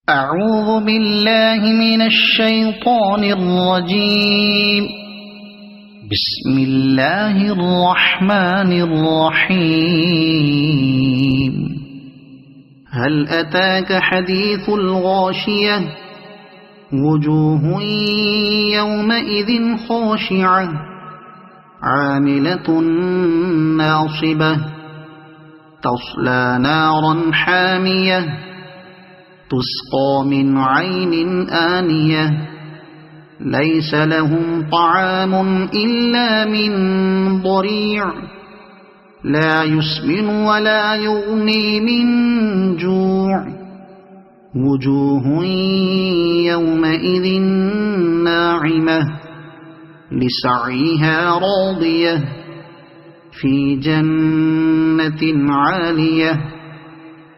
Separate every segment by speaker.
Speaker 1: أعوذ بالله من الشيطان الرجيم بسم الله الرحمن الرحيم هل أتاك حديث الغاشية وجوه يومئذ خاشعة عاملة ناصبة تصلى نارا حامية تسقى من عين آنية ليس لهم طعام إلا من ضريع لا يسمن ولا يغني من جوع وجوه يومئذ ناعمة لسعيها راضية في جنة عالية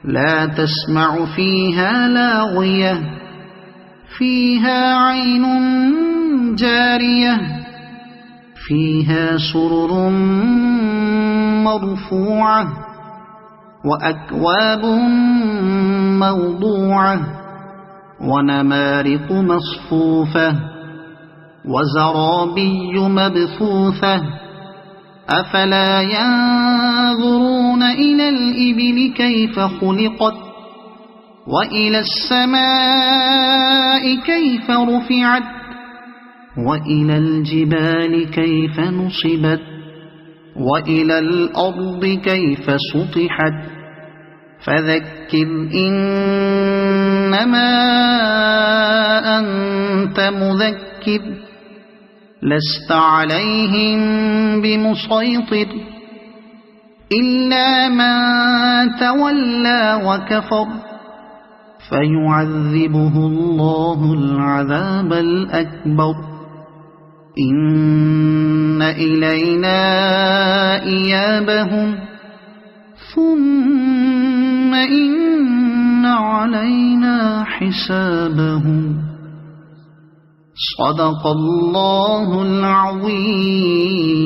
Speaker 1: لا تسمع فيها لاغية فيها عين جارية فيها سرر مرفوعة وأكواب موضوعة ونمارق مصفوفة وزرابي مبثوثة أفلا ينظرون إلى الإبل كيف خلقت وإلى السماء كيف رفعت وإلى الجبال كيف نصبت وإلى الأرض كيف سطحت فذكر إنما أنت مذكر لست عليهم بمسيطر إلا من تولى وكفر فيعذبه الله العذاب الأكبر إن إلينا إيابهم ثم إن علينا حسابهم صدق الله العظيم.